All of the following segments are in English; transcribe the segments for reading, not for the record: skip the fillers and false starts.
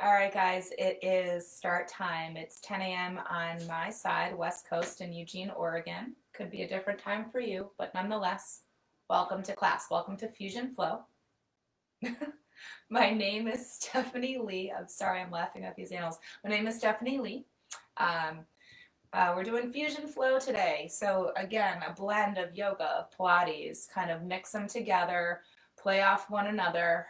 All right, guys, it is start time. It's 10 a.m. on my side, West Coast in Eugene, Oregon. Could be a different time for you, but nonetheless, welcome to class. Welcome to Fusion Flow. My name is Stephanie Lee. I'm sorry, I'm laughing at these animals. My name is Stephanie Lee. Um, we're doing Fusion Flow today. So, again, a blend of yoga, of Pilates, kind of mix them together, play off one another.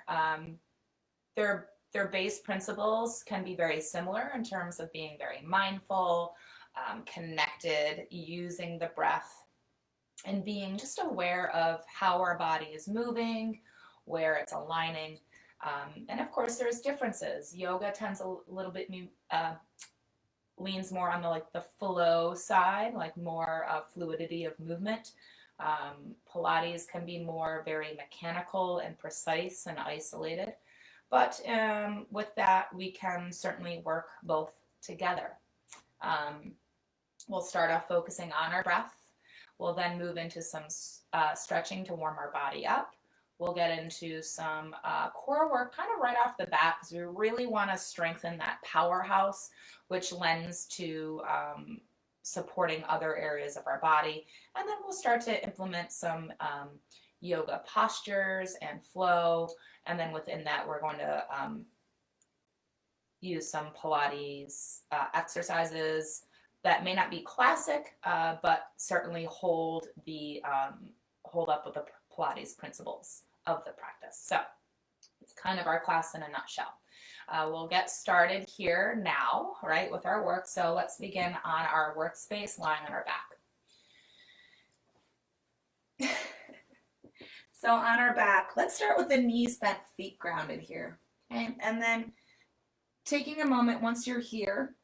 They're their base principles can be very similar in terms of being very mindful, connected, using the breath, and being just aware of how our body is moving, where it's aligning. And of course, there's differences. Yoga tends a little bit leans more on the flow side, like more fluidity of movement. Pilates can be more very mechanical and precise and isolated. But with that, we can certainly work both together. We'll start off focusing on our breath. We'll then move into some stretching to warm our body up. We'll get into some core work kind of right off the bat because we really want to strengthen that powerhouse, which lends to supporting other areas of our body. And then we'll start to implement some yoga postures and flow. And then within that, we're going to use some Pilates exercises that may not be classic, but certainly hold up with the Pilates principles of the practice. So it's kind of our class in a nutshell. We'll get started here now, right, with our work. So let's begin on our workspace, lying on our back. So on our back, let's start with the knees bent, feet grounded here. Okay? And then taking a moment once you're here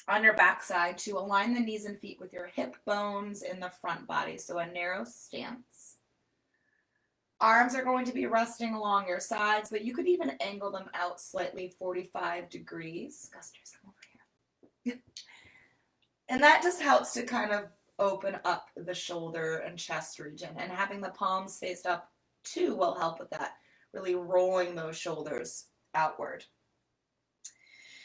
on your backside to align the knees and feet with your hip bones in the front body. So a narrow stance. Arms are going to be resting along your sides, but you could even angle them out slightly 45 degrees. Gusters, come over here. And that just helps to kind of open up the shoulder and chest region, and having the palms faced up too will help with that, really rolling those shoulders outward.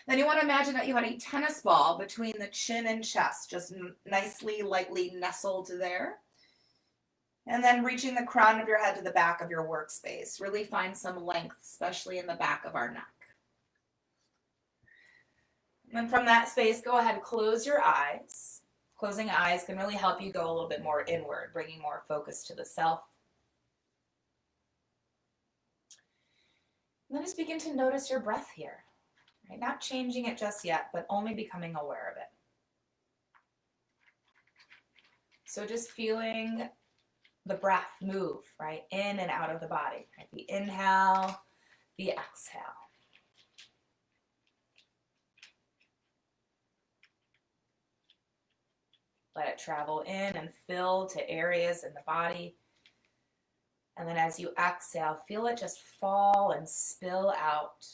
Then you want to imagine that you had a tennis ball between the chin and chest, just nicely, lightly nestled there. And then reaching the crown of your head to the back of your workspace. Really find some length, especially in the back of our neck. And then from that space, go ahead and close your eyes. Closing eyes can really help you go a little bit more inward, bringing more focus to the self. And then just begin to notice your breath here. Right? Not changing it just yet, but only becoming aware of it. So just feeling the breath move, right, in and out of the body. Right? The inhale, the exhale. Let it travel in and fill to areas in the body. And then as you exhale, feel it just fall and spill out.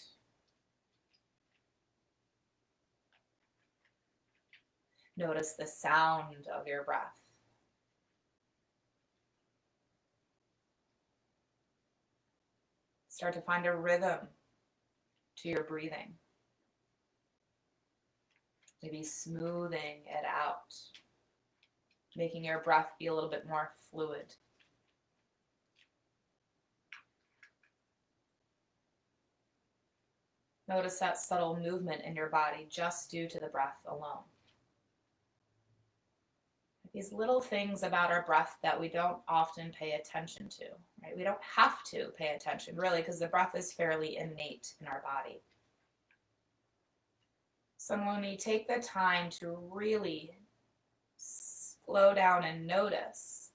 Notice the sound of your breath. Start to find a rhythm to your breathing. Maybe smoothing it out, making your breath be a little bit more fluid. Notice that subtle movement in your body just due to the breath alone. These little things about our breath that we don't often pay attention to, right? We don't have to pay attention, really, because the breath is fairly innate in our body. So when we take the time to really slow down and notice,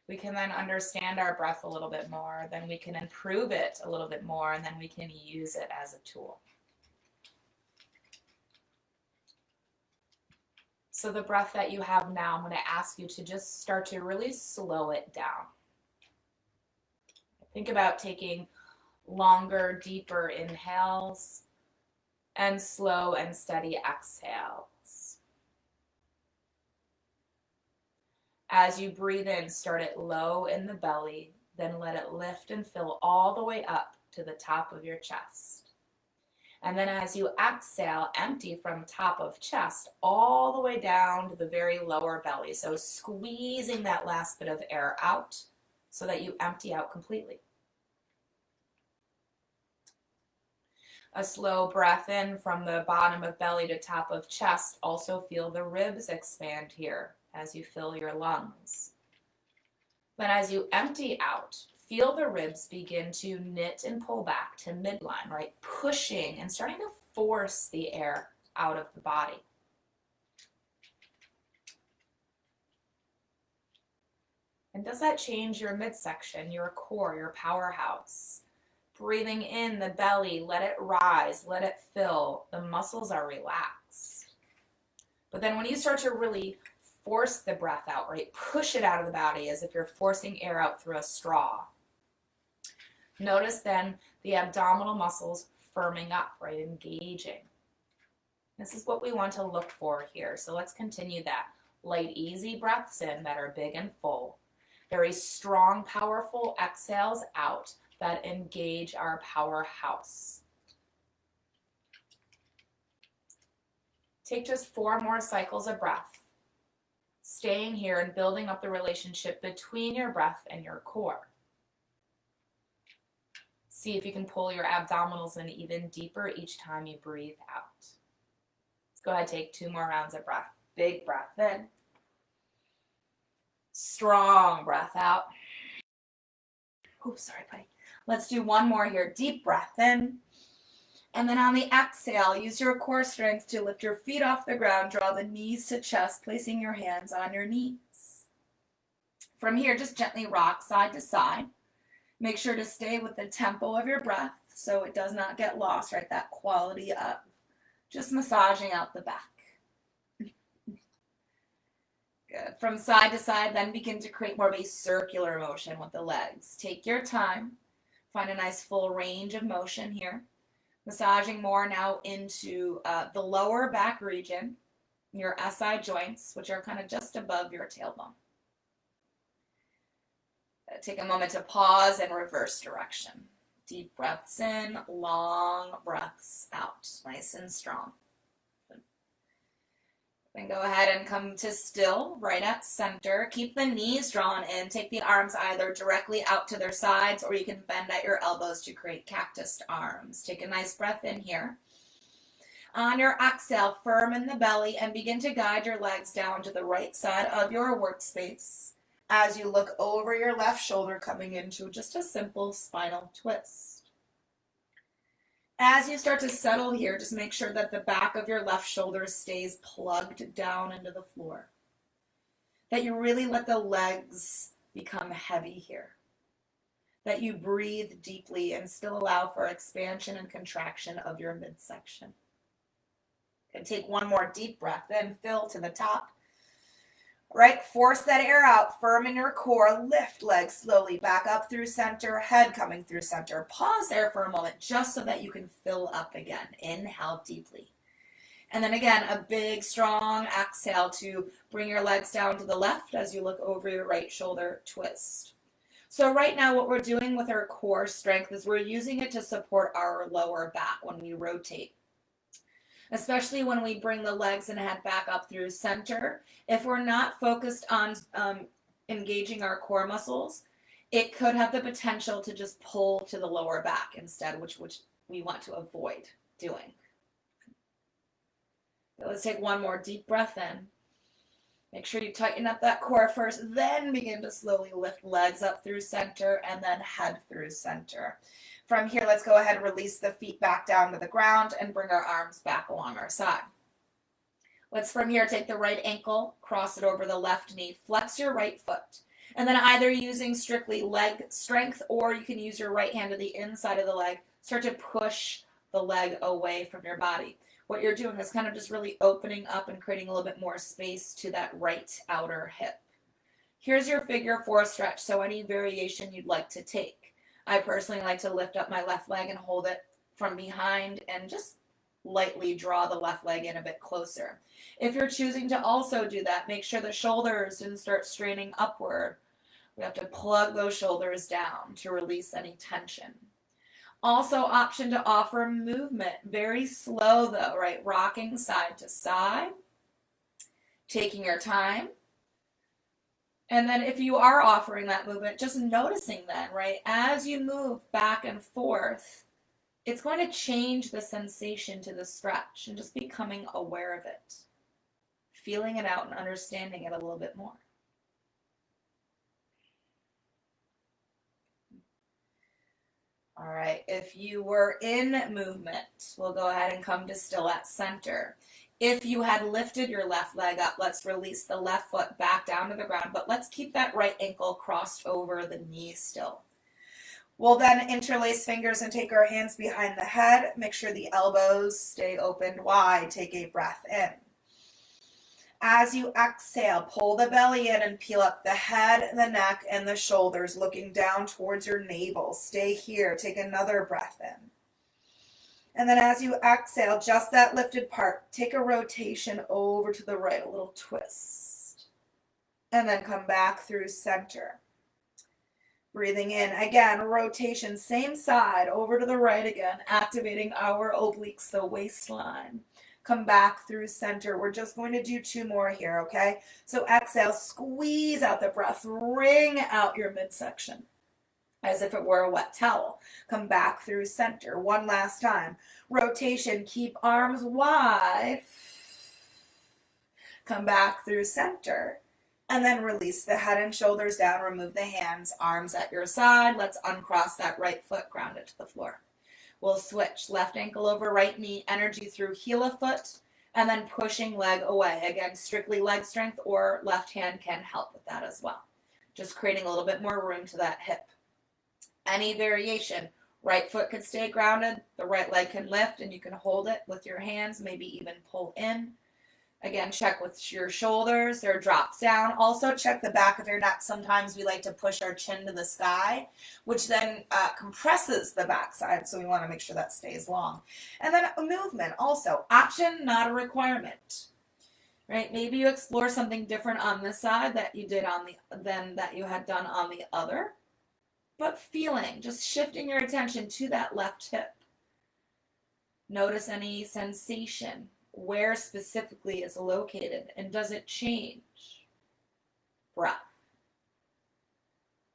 we can then understand our breath a little bit more, then we can improve it a little bit more, and then we can use it as a tool. So the breath that you have now, I'm going to ask you to just start to really slow it down. Think about taking longer, deeper inhales and slow and steady exhales. As you breathe in, start it low in the belly, then let it lift and fill all the way up to the top of your chest. And then as you exhale, empty from top of chest all the way down to the very lower belly. So squeezing that last bit of air out so that you empty out completely. A slow breath in from the bottom of belly to top of chest. Also feel the ribs expand here as you fill your lungs. Then as you empty out, feel the ribs begin to knit and pull back to midline, right? Pushing and starting to force the air out of the body. And does that change your midsection, your core, your powerhouse? Breathing in the belly, let it rise, let it fill. The muscles are relaxed. But then when you start to really force the breath out, right? Push it out of the body as if you're forcing air out through a straw. Notice then the abdominal muscles firming up, right? Engaging. This is what we want to look for here. So let's continue that. Light, easy breaths in that are big and full. Very strong, powerful exhales out that engage our powerhouse. Take just 4 more cycles of breath, staying here and building up the relationship between your breath and your core. See if you can pull your abdominals in even deeper each time you breathe out. Let's go ahead, take 2 more rounds of breath. Big breath in. Strong breath out. Oh, sorry, buddy. Let's do 1 more here. Deep breath in. And then on the exhale, use your core strength to lift your feet off the ground. Draw the knees to chest, placing your hands on your knees. From here, just gently rock side to side. Make sure to stay with the tempo of your breath so it does not get lost, right? That quality of just massaging out the back. Good. From side to side, then begin to create more of a circular motion with the legs. Take your time. Find a nice full range of motion here. Massaging more now into the lower back region, your SI joints, which are kind of just above your tailbone. Take a moment to pause and reverse direction. Deep breaths in, long breaths out, nice and strong. Then go ahead and come to still, right at center. Keep the knees drawn in. Take the arms either directly out to their sides or you can bend at your elbows to create cactus arms. Take a nice breath in here. On your exhale, firm in the belly and begin to guide your legs down to the right side of your workspace as you look over your left shoulder, coming into just a simple spinal twist. As you start to settle here, just make sure that the back of your left shoulder stays plugged down into the floor. That you really let the legs become heavy here. That you breathe deeply and still allow for expansion and contraction of your midsection. And take 1 more deep breath, then fill to the top. Right, force that air out, firm in your core, lift legs slowly back up through center, head coming through center. Pause there for a moment just so that you can fill up again. Inhale deeply. And then again, a big, strong exhale to bring your legs down to the left as you look over your right shoulder, twist. So right now what we're doing with our core strength is we're using it to support our lower back when we rotate. Especially when we bring the legs and head back up through center. If we're not focused on engaging our core muscles, it could have the potential to just pull to the lower back instead, which we want to avoid doing. So let's take 1 more deep breath in. Make sure you tighten up that core first, then begin to slowly lift legs up through center and then head through center. From here, let's go ahead and release the feet back down to the ground and bring our arms back along our side. Let's from here take the right ankle, cross it over the left knee, flex your right foot. And then either using strictly leg strength or you can use your right hand to the inside of the leg, start to push the leg away from your body. What you're doing is kind of just really opening up and creating a little bit more space to that right outer hip. Here's your figure 4 stretch, so any variation you'd like to take. I personally like to lift up my left leg and hold it from behind and just lightly draw the left leg in a bit closer. If you're choosing to also do that, make sure the shoulders didn't start straining upward. We have to plug those shoulders down to release any tension. Also, option to offer movement, very slow though, right? Rocking side to side, taking your time. And then if you are offering that movement, just noticing then, right? As you move back and forth, it's going to change the sensation to the stretch and just becoming aware of it, feeling it out and understanding it a little bit more. All right, if you were in movement, we'll go ahead and come to still at center. If you had lifted your left leg up, let's release the left foot back down to the ground, but let's keep that right ankle crossed over the knee still. We'll then interlace fingers and take our hands behind the head. Make sure the elbows stay open wide. Take a breath in. As you exhale, pull the belly in and peel up the head, the neck, and the shoulders, looking down towards your navel. Stay here. Take another breath in. And then as you exhale, just that lifted part, take a rotation over to the right, a little twist. And then come back through center. Breathing in, again, rotation, same side, over to the right again, activating our obliques, the waistline. Come back through center. We're just going to do 2 more here, okay? So exhale, squeeze out the breath, wring out your midsection as if it were a wet towel. Come back through center. 1 last time. Rotation, keep arms wide. Come back through center. And then release the head and shoulders down. Remove the hands, arms at your side. Let's uncross that right foot, ground it to the floor. We'll switch. Left ankle over right knee, energy through heel of foot, and then pushing leg away. Again, strictly leg strength or left hand can help with that as well. Just creating a little bit more room to that hip. Any variation, right foot could stay grounded, the right leg can lift, and you can hold it with your hands, maybe even pull in. Again, check with your shoulders, or drops down. Also check the back of your neck. Sometimes we like to push our chin to the sky, which then compresses the backside, so we want to make sure that stays long. And then a movement, also, option, not a requirement. Right? Maybe you explore something different on this side that you did on than that you had done on the other. But feeling, just shifting your attention to that left hip. Notice any sensation, where specifically is located, and does it change? Breath.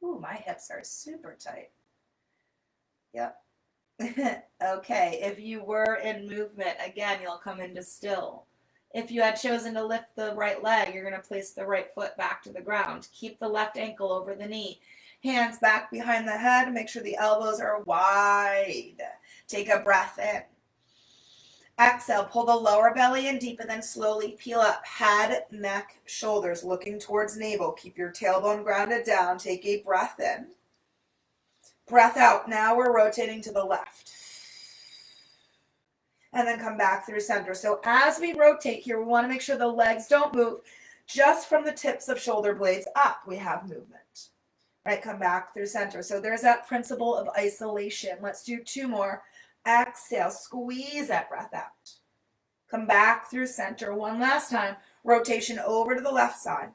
Ooh, my hips are super tight. Yep. Okay, if you were in movement, again, you'll come into still. If you had chosen to lift the right leg, you're going to place the right foot back to the ground. Keep the left ankle over the knee. Hands back behind the head. Make sure the elbows are wide. Take a breath in. Exhale, pull the lower belly in deep and then slowly peel up. Head, neck, shoulders, looking towards navel. Keep your tailbone grounded down. Take a breath in. Breath out. Now we're rotating to the left. And then come back through center. So as we rotate here, we want to make sure the legs don't move. Just from the tips of shoulder blades up, we have movement. Right, come back through center. So there's that principle of isolation. Let's do 2 more. Exhale, squeeze that breath out. Come back through center 1 last time. Rotation over to the left side.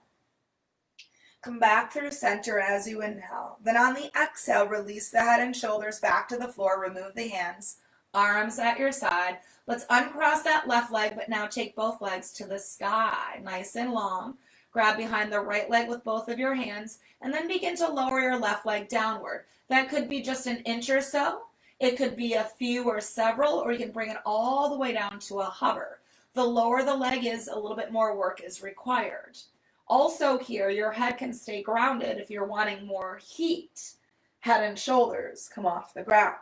Come back through center as you inhale. Then on the exhale, release the head and shoulders back to the floor. Remove the hands, arms at your side. Let's uncross that left leg, but now take both legs to the sky, nice and long. Grab behind the right leg with both of your hands, and then begin to lower your left leg downward. That could be just an inch or so. It could be a few or several, or you can bring it all the way down to a hover. The lower the leg is, a little bit more work is required. Also here, your head can stay grounded if you're wanting more heat. Head and shoulders come off the ground.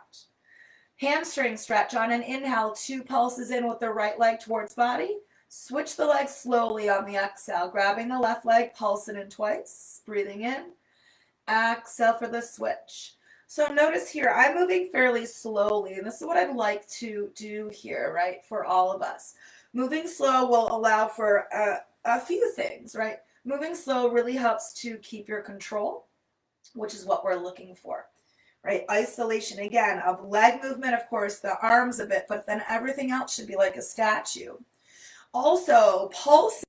Hamstring stretch on an inhale, 2 pulses in with the right leg towards body. Switch the legs slowly on the exhale, grabbing the left leg, pulsing in twice, breathing in. Exhale for the switch. So notice here, I'm moving fairly slowly, and this is what I'd like to do here, right, for all of us. Moving slow will allow for a few things, right? Moving slow really helps to keep your control, which is what we're looking for, right? Isolation, again, of leg movement, of course, the arms a bit, but then everything else should be like a statue. Also, pulsing,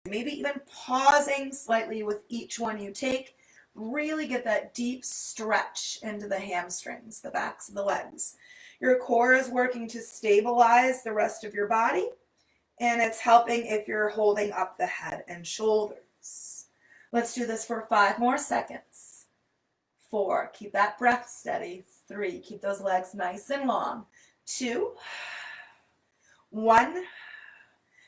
maybe even pausing slightly with each one you take, really get that deep stretch into the hamstrings, the backs of the legs. Your core is working to stabilize the rest of your body, and it's helping if you're holding up the head and shoulders. Let's do this for 5 more seconds. 4, keep that breath steady. 3, keep those legs nice and long. 2, 1.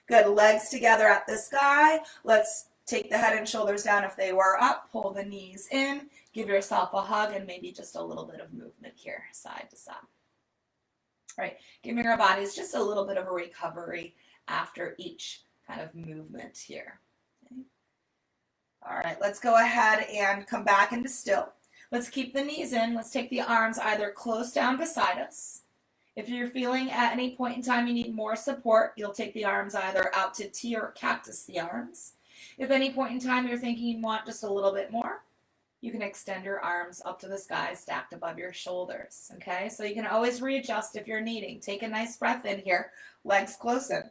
Good, legs together at the sky. Let's take the head and shoulders down if they were up. Pull the knees in. Give yourself a hug and maybe just a little bit of movement here, side to side. All right, giving our bodies just a little bit of a recovery after each kind of movement here. Okay. All right, let's go ahead and come back into still. Let's keep the knees in. Let's take the arms either close down beside us. If you're feeling at any point in time you need more support, you'll take the arms either out to T or cactus the arms. If any point in time you're thinking you want just a little bit more, you can extend your arms up to the sky, stacked above your shoulders, okay? So you can always readjust if you're needing. Take a nice breath in here, legs close in.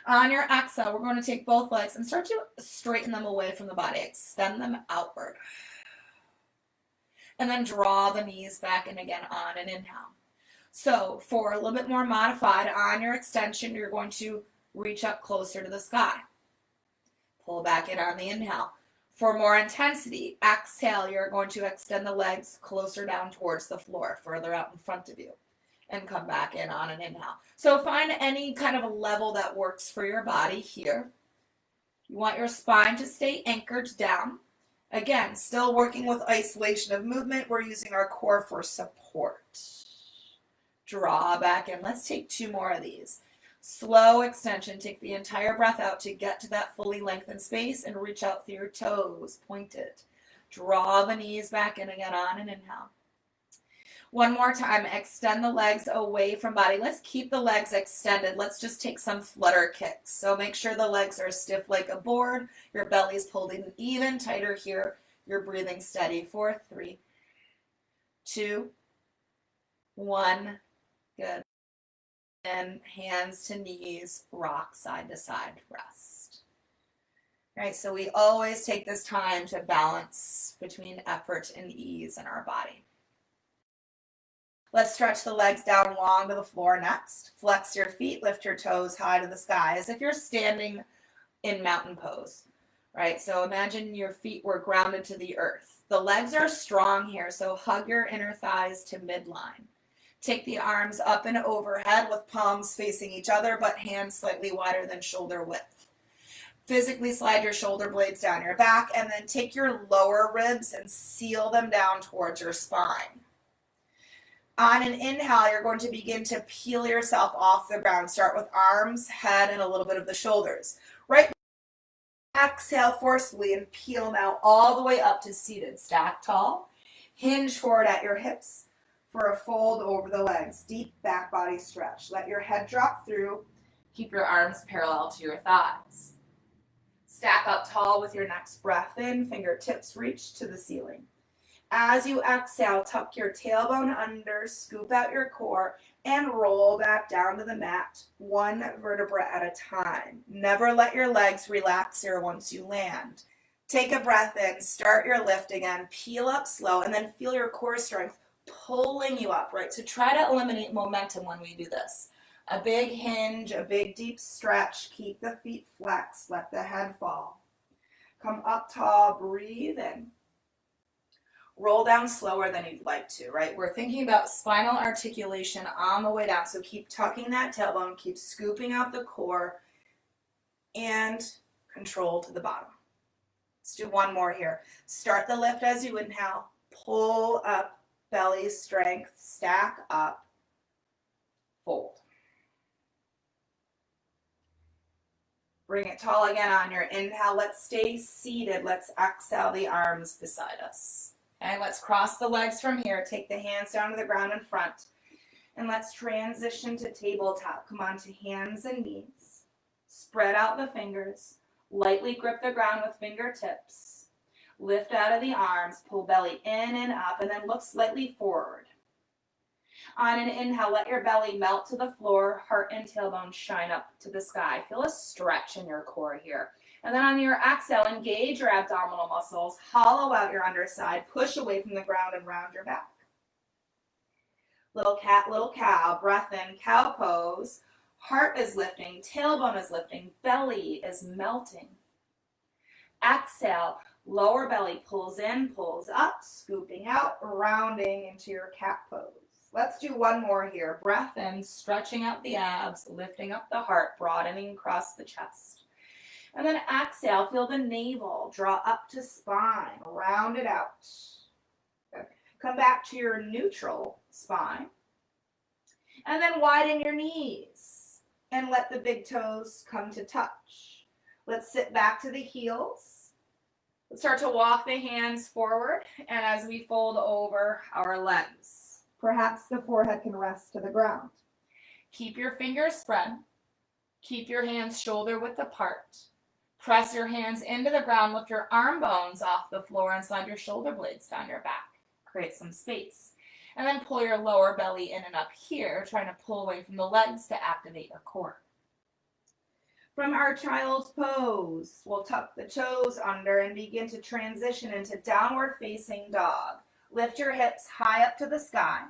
On your exhale, we're going to take both legs and start to straighten them away from the body. Extend them outward. And then draw the knees back in again on an inhale. So for a little bit more modified, on your extension, you're going to reach up closer to the sky. Pull back in on the inhale. For more intensity, exhale, you're going to extend the legs closer down towards the floor, further out in front of you, and come back in on an inhale. So find any kind of a level that works for your body here. You want your spine to stay anchored down. Again, still working with isolation of movement. We're using our core for support. Draw back in. Let's take 2 more of these. Slow extension. Take the entire breath out to get to that fully lengthened space and reach out through your toes, pointed. Draw the knees back in again on an inhale. One more time, extend the legs away from body. Let's keep the legs extended. Let's just take some flutter kicks. So make sure the legs are stiff like a board. Your belly's pulled in even tighter here. You're breathing steady for 3, 2, 1. Good. And hands to knees, rock side to side, rest. All right, so we always take this time to balance between effort and ease in our body. Let's stretch the legs down long to the floor next. Flex your feet, lift your toes high to the sky as if you're standing in mountain pose, right? So imagine your feet were grounded to the earth. The legs are strong here, so hug your inner thighs to midline. Take the arms up and overhead with palms facing each other, but hands slightly wider than shoulder width. Physically slide your shoulder blades down your back, and then take your lower ribs and seal them down towards your spine. On an inhale, you're going to begin to peel yourself off the ground. Start with arms, head, and a little bit of the shoulders. Right. Exhale forcefully and peel now all the way up to seated. Stack tall. Hinge forward at your hips for a fold over the legs. Deep back body stretch. Let your head drop through. Keep your arms parallel to your thighs. Stack up tall with your next breath in. Fingertips reach to the ceiling. As you exhale, tuck your tailbone under, scoop out your core, and roll back down to the mat, 1 vertebra at a time. Never let your legs relax here once you land. Take a breath in, start your lift again, peel up slow, and then feel your core strength pulling you up, right? So try to eliminate momentum when we do this. A big hinge, a big deep stretch, keep the feet flexed, let the head fall. Come up tall, breathe in. Roll down slower than you'd like to, right? We're thinking about spinal articulation on the way down, so keep tucking that tailbone, keep scooping out the core, and control to the bottom. Let's do 1 more here. Start the lift as you inhale, pull up, belly strength, stack up, fold. Bring it tall again on your inhale. Let's stay seated. Let's exhale the arms beside us. Okay, let's cross the legs from here. Take the hands down to the ground in front. And let's transition to tabletop. Come on to hands and knees. Spread out the fingers. Lightly grip the ground with fingertips. Lift out of the arms. Pull belly in and up. And then look slightly forward. On an inhale, let your belly melt to the floor. Heart and tailbone shine up to the sky. Feel a stretch in your core here. And then on your exhale, engage your abdominal muscles, hollow out your underside, push away from the ground and round your back. Little cat, little cow, breath in, cow pose. Heart is lifting, tailbone is lifting, belly is melting. Exhale, lower belly pulls in, pulls up, scooping out, rounding into your cat pose. Let's do one more here. Breath in, stretching out the abs, lifting up the heart, broadening across the chest. And then exhale, feel the navel, draw up to spine, round it out. Okay. Come back to your neutral spine. And then widen your knees and let the big toes come to touch. Let's sit back to the heels. Let's start to walk the hands forward, and as we fold over our legs, perhaps the forehead can rest to the ground. Keep your fingers spread. Keep your hands shoulder width apart. Press your hands into the ground, lift your arm bones off the floor and slide your shoulder blades down your back. Create some space. And then pull your lower belly in and up here, trying to pull away from the legs to activate your core. From our child's pose, we'll tuck the toes under and begin to transition into downward facing dog. Lift your hips high up to the sky.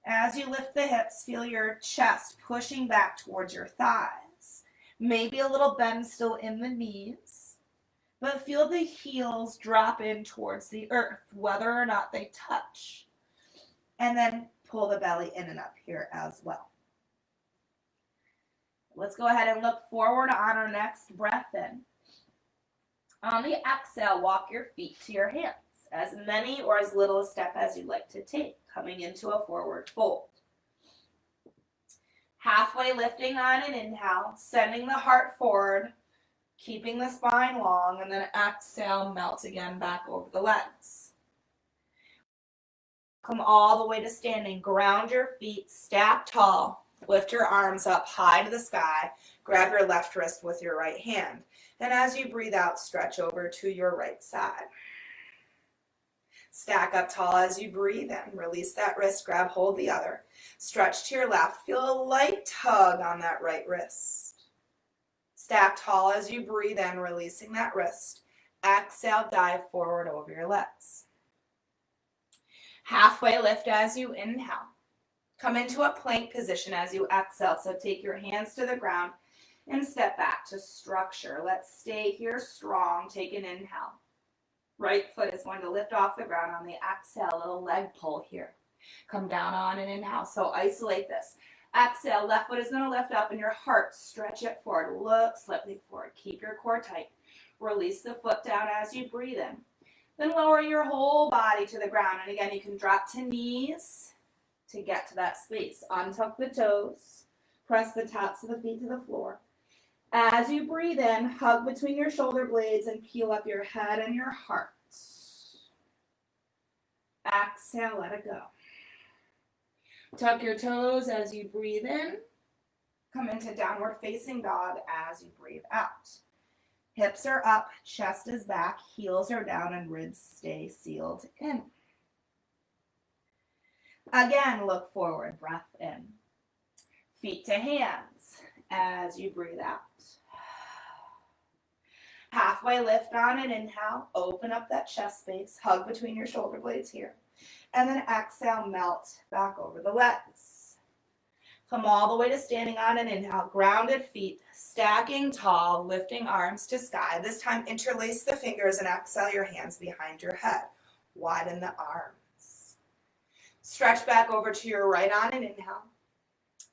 As you lift the hips, feel your chest pushing back towards your thighs. Maybe a little bend still in the knees, but feel the heels drop in towards the earth, whether or not they touch. And then pull the belly in and up here as well. Let's go ahead and look forward on our next breath in. On the exhale, walk your feet to your hands, as many or as little a step as you'd like to take, coming into a forward fold. Halfway lifting on an inhale, sending the heart forward, keeping the spine long, and then exhale, melt again back over the legs. Come all the way to standing. Ground your feet, stack tall. Lift your arms up high to the sky. Grab your left wrist with your right hand. And as you breathe out, stretch over to your right side. Stack up tall as you breathe in. Release that wrist, grab hold the other. Stretch to your left. Feel a light tug on that right wrist. Stack tall as you breathe in, releasing that wrist. Exhale, dive forward over your legs. Halfway lift as you inhale. Come into a plank position as you exhale. So take your hands to the ground and step back to structure. Let's stay here strong. Take an inhale. Right foot is going to lift off the ground on the exhale. Little leg pull here. Come down on an inhale. So isolate this. Exhale. Left foot is going to lift up and your heart. Stretch it forward. Look slightly forward. Keep your core tight. Release the foot down as you breathe in. Then lower your whole body to the ground. And again, you can drop to knees to get to that space. Untuck the toes. Press the tops of the feet to the floor. As you breathe in, hug between your shoulder blades and peel up your head and your heart. Exhale, let it go. Tuck your toes as you breathe in. Come into downward facing dog as you breathe out. Hips are up, chest is back, heels are down, and ribs stay sealed in. Again, look forward, breath in. Feet to hands as you breathe out. Halfway lift on an inhale, open up that chest space, hug between your shoulder blades here. And then exhale, melt back over the legs. Come all the way to standing on an inhale, grounded feet, stacking tall, lifting arms to sky. This time interlace the fingers and exhale your hands behind your head. Widen the arms. Stretch back over to your right on an inhale.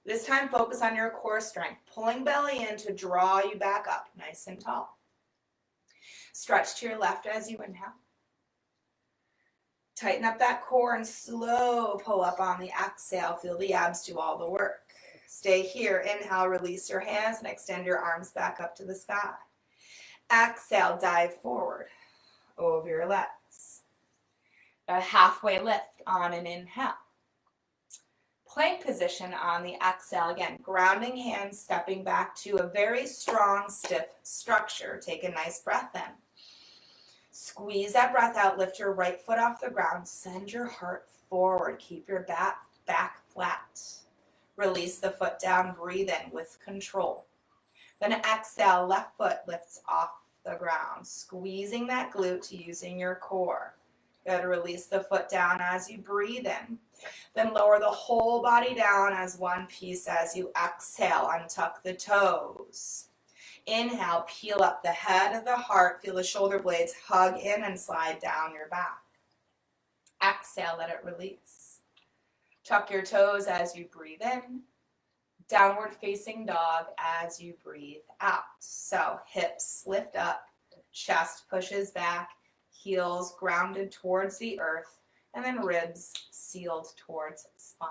This time focus on your core strength, pulling belly in to draw you back up nice and tall. Stretch to your left as you inhale. Tighten up that core and slow pull up on the exhale. Feel the abs do all the work. Stay here. Inhale, release your hands and extend your arms back up to the sky. Exhale, dive forward over your legs. A halfway lift on an inhale. Plank position on the exhale. Again, grounding hands, stepping back to a very strong, stiff structure. Take a nice breath in. Squeeze that breath out. Lift your right foot off the ground. Send your heart forward. Keep your back flat. Release the foot down. Breathe in with control. Then exhale, left foot lifts off the ground, squeezing that glute using your core. Good, release the foot down as you breathe in. Then lower the whole body down as one piece as you exhale, untuck the toes. Inhale, peel up the head of the heart, feel the shoulder blades hug in and slide down your back. Exhale, let it release. Tuck your toes as you breathe in. Downward facing dog as you breathe out. So hips lift up, chest pushes back, heels grounded towards the earth, and then ribs sealed towards spine.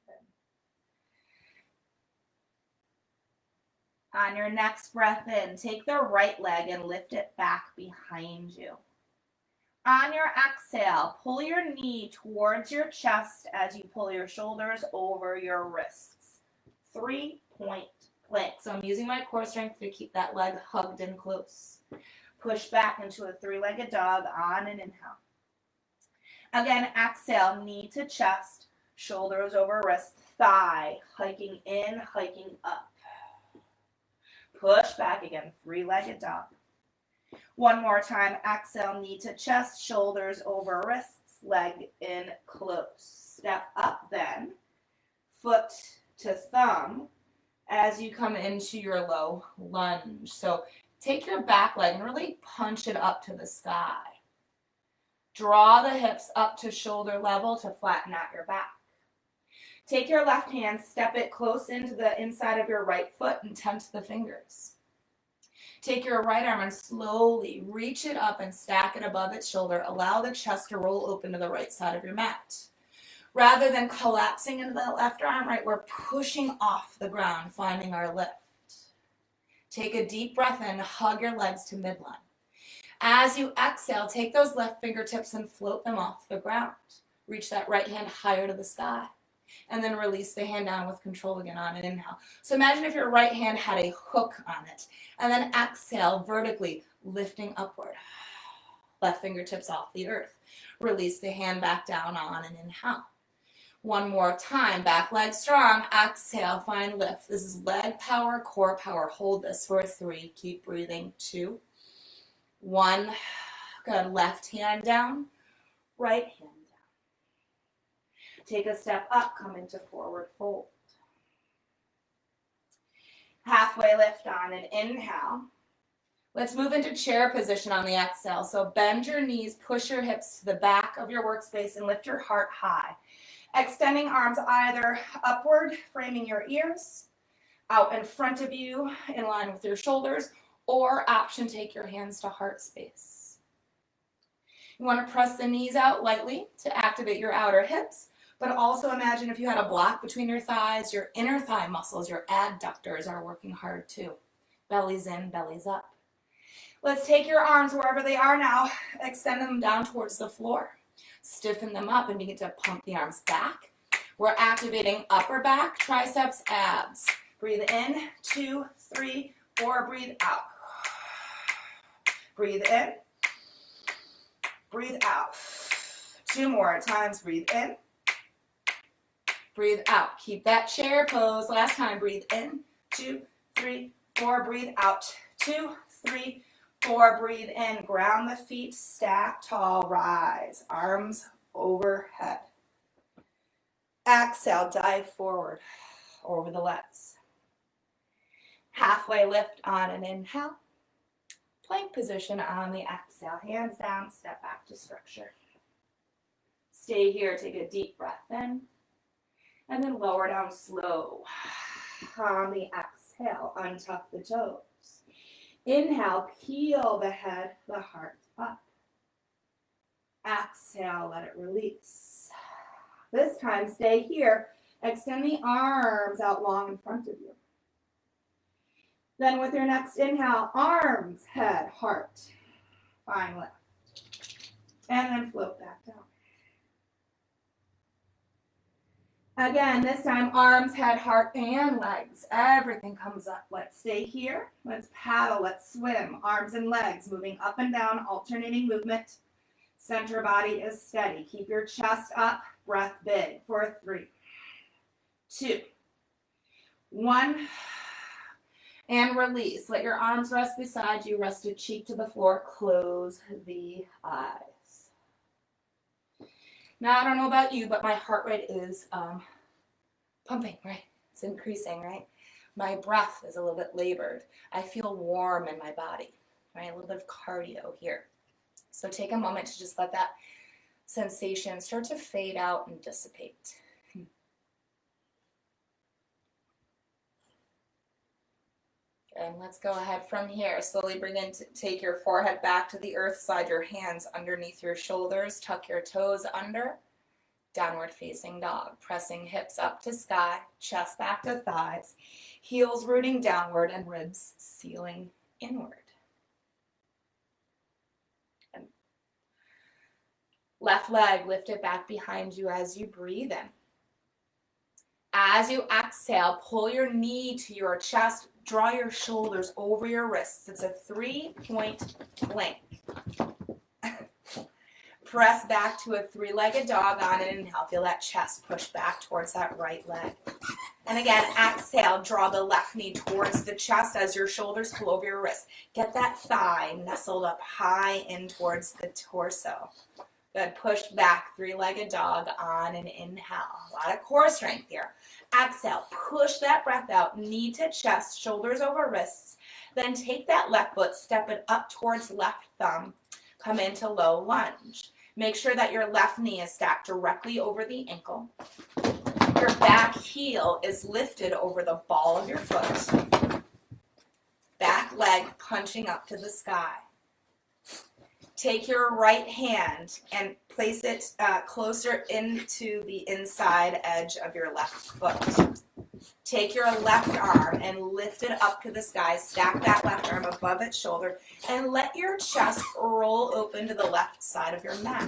Good. On your next breath in, take the right leg and lift it back behind you. On your exhale, pull your knee towards your chest as you pull your shoulders over your wrists. 3-point plank. So I'm using my core strength to keep that leg hugged in close. Push back into a 3-legged dog on an inhale. Again, exhale, knee to chest, shoulders over wrist, thigh, hiking in, hiking up. Push back again, 3-legged dog. One more time, exhale, knee to chest, shoulders over wrists, leg in close. Step up then, foot to thumb as you come into your low lunge. So take your back leg and really punch it up to the sky. Draw the hips up to shoulder level to flatten out your back. Take your left hand, step it close into the inside of your right foot and tent the fingers. Take your right arm and slowly reach it up and stack it above its shoulder. Allow the chest to roll open to the right side of your mat. Rather than collapsing into the left arm, right, we're pushing off the ground, finding our lift. Take a deep breath in, hug your legs to midline. As you exhale, take those left fingertips and float them off the ground. Reach that right hand higher to the sky. And then release the hand down with control again on an inhale. So imagine if your right hand had a hook on it. And then exhale vertically, lifting upward. Left fingertips off the earth. Release the hand back down on an inhale. One more time, back leg strong. Exhale, find lift. This is leg power, core power. Hold this for 3. Keep breathing. 2, 1. Good. Left hand down, right hand. Take a step up, come into forward fold. Halfway lift on an inhale. Let's move into chair position on the exhale. So bend your knees, push your hips to the back of your workspace and lift your heart high. Extending arms either upward, framing your ears, out in front of you in line with your shoulders, or option, take your hands to heart space. You want to press the knees out lightly to activate your outer hips. But also imagine if you had a block between your thighs, your inner thigh muscles, your adductors are working hard too. Belly's in, belly's up. Let's take your arms wherever they are now, extend them down towards the floor. Stiffen them up and begin to pump the arms back. We're activating upper back, triceps, abs. Breathe in, 2, 3, 4, breathe out. Breathe in, breathe out. 2 more times, breathe in. Breathe out. Keep that chair pose. Last time, breathe in. 2, 3, 4, breathe out. 2, 3, 4, breathe in. Ground the feet, stack tall, rise. Arms overhead. Exhale, dive forward over the legs. Halfway lift on an inhale. Plank position on the exhale. Hands down, step back to structure. Stay here, take a deep breath in. And then lower down slow. On the exhale, untuck the toes. Inhale, peel the head, the heart up. Exhale, let it release. This time, stay here. Extend the arms out long in front of you. Then with your next inhale, arms, head, heart. Find lift. And then float back down. Again, this time, arms, head, heart, and legs. Everything comes up. Let's stay here. Let's paddle. Let's swim. Arms and legs moving up and down, alternating movement. Center body is steady. Keep your chest up. Breath big for 3, 2, 1. And release. Let your arms rest beside you. Rest a cheek to the floor. Close the eyes. Now, I don't know about you, but my heart rate is pumping, right? It's increasing, right? My breath is a little bit labored. I feel warm in my body, right? A little bit of cardio here. So take a moment to just let that sensation start to fade out and dissipate. And let's go ahead from here. Slowly bring in, take your forehead back to the earth, slide your hands underneath your shoulders, tuck your toes under, downward facing dog, pressing hips up to sky, chest back to thighs, heels rooting downward and ribs sealing inward. And left leg lifted back behind you as you breathe in. As you exhale, pull your knee to your chest, draw your shoulders over your wrists. It's a 3-point plank. Press back to a 3-legged dog on an inhale. Feel that chest push back towards that right leg. And again, exhale, draw the left knee towards the chest as your shoulders pull over your wrist. Get that thigh nestled up high in towards the torso. Good. Push back, 3-legged dog on an inhale. A lot of core strength here. Exhale, push that breath out, knee to chest, shoulders over wrists. Then take that left foot, step it up towards left thumb. Come into low lunge. Make sure that your left knee is stacked directly over the ankle. Your back heel is lifted over the ball of your foot. Back leg punching up to the sky. Take your right hand and place it closer into the inside edge of your left foot. Take your left arm and lift it up to the sky. Stack that left arm above its shoulder and let your chest roll open to the left side of your mat.